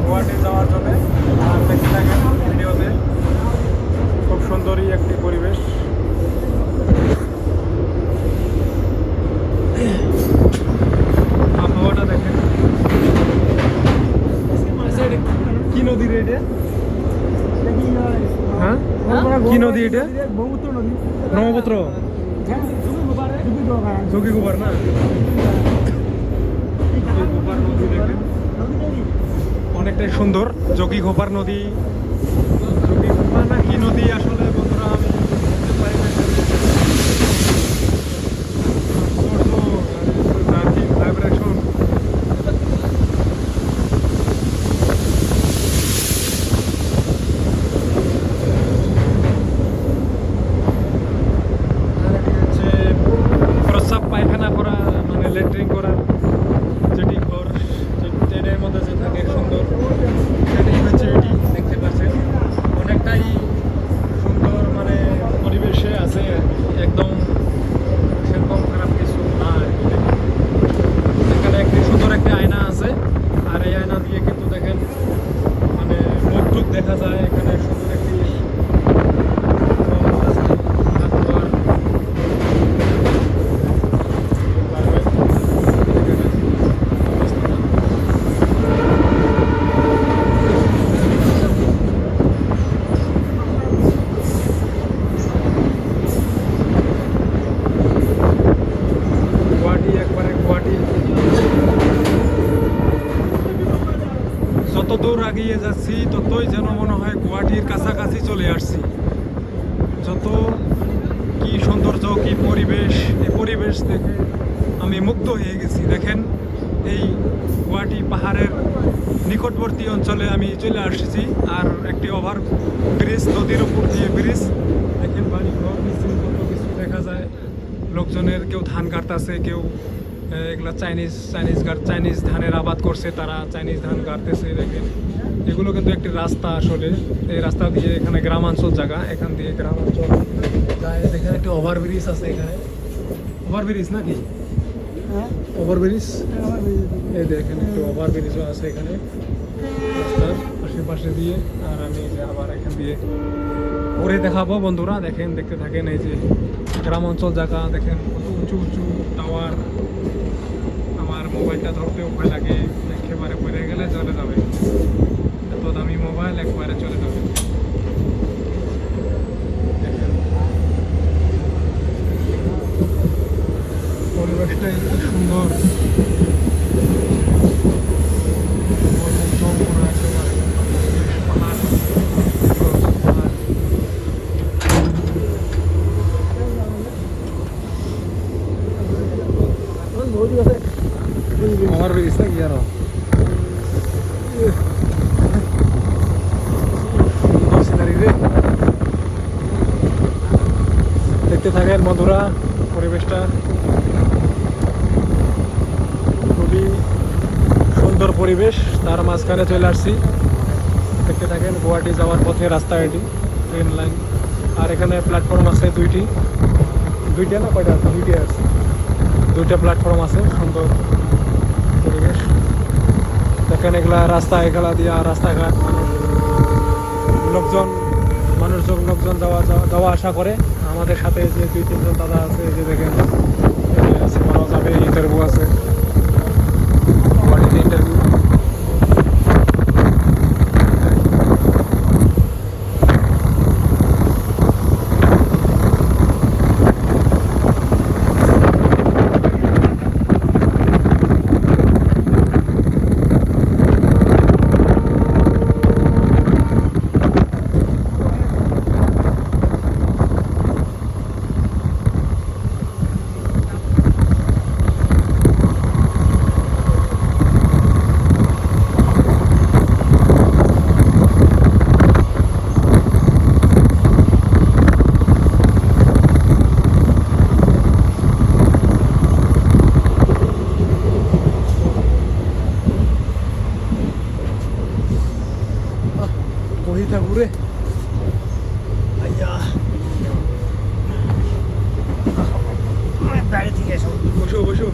গুয়াহাটি যাওয়ার জন্য। আর দেখতে থাকেন ভিডিওতে, খুব সুন্দরই একটি পরিবেশ। আবহাওয়াটা দেখেন। কি নদী রে এটা? হ্যাঁ, কি নদী এটা? ব্রহ্মপুত্র, যোগী গোপার না? গোপার নদী দেখেন, অনেকটাই সুন্দর। যোগী গোপার নদী, যোগী গোপার না কি নদী আসলে বন্ধুরা আমি বুঝতে পারি না। চার্জিং ভাইব্রেশন, প্রস্রাব পায়খানা করা মানে ল্যাট্রিন করার যেটি ঘর, ট্রেনের মধ্যে যে থাকে সুন্দর, সেটাই হচ্ছে এটি। দেখতে পাচ্ছেন অনেকটাই সুন্দর মানে পরিবেশে আছে আর কি, একদম সেরকম খারাপ কিছু না আর কি। এখানে একটি সুন্দর একটি আয়না আছে, আর এই আয়না দিয়ে কিন্তু দেখেন মানে মুখ টুক দেখা যায়। এখানে সুন্দর একটি যত দূর এগিয়ে যাচ্ছি ততই যেন মনে হয় গুয়াহাটির কাছাকাছি চলে আসছি। যত কি সৌন্দর্য, কি পরিবেশ, এই পরিবেশ দেখে আমি মুগ্ধ হয়ে গেছি। দেখেন এই গুয়াহাটি পাহাড়ের নিকটবর্তী অঞ্চলে আমি চলে আসছি। আর একটি ওভার ব্রিজ, নদীর উপর দিয়ে ব্রিজ। দেখেন বাড়ি ঘর মিছিল কত কিছু দেখা যায়। লোকজনের কেউ ধান কাটতেছে, কেউ এগুলা চাইনিজ ধানের আবাদ করছে, তারা চাইনিজ ধান কাটতেছে। দেখেন এগুলো কিন্তু একটি রাস্তা আসলে। এই রাস্তা দিয়ে এখানে গ্রামাঞ্চল জায়গা, এখান দিয়ে গ্রামাঞ্চল যায়। দেখেন একটি ওভারব্রিজ আছে এখানে, ওভারব্রিজ নাকি? ওভারব্রিজ, এই দেখেন একটু ওভারব্রিজও আছে এখানে রাস্তার আশেপাশে দিয়ে। আর আমি যে আবার এখান দিয়ে ঘুরে দেখাবো বন্ধুরা, দেখেন দেখতে থাকেন। এই যে গ্রামাঞ্চল জায়গা দেখেন, কত উঁচু উঁচু টাওয়ার। আমার মোবাইলটা ধরতেও ভয় লাগে, একেবারে পড়ে গেলে চলে যাবে। এত দামি মোবাইল, একবারে চলে যাবে। দেখেন পরিবেশটা এত সুন্দর, আমার ব্রিজ নাকি আরো দেখতে থাকেন বন্ধুরা পরিবেশটা। খুবই সুন্দর পরিবেশ, তার মাঝখানে চলে আসছি। দেখতে থাকেন গুয়াহাটি যাওয়ার পথে রাস্তা, এটি ট্রেন লাইন। আর এখানে প্ল্যাটফর্ম আছে দুইটা না কয়টা আছে? দুইটা আছে, দুইটা প্ল্যাটফর্ম আছে। সুন্দর পরিবেশ দেখেন। এগুলা রাস্তা, এগুলা দিয়া রাস্তাঘাট, লোকজন যাওয়া আসা করে। আমাদের সাথে যে 2-3 জন দাদা আছে, যে দেখেন সিনেমাও যাবে, ইন্টারভিউ আছে, গুয়াহাটিতে ইন্টারভিউ। Mojita ঘুরে আইয়া দাঁড়িয়ে থেকে এসো, বসো বসো।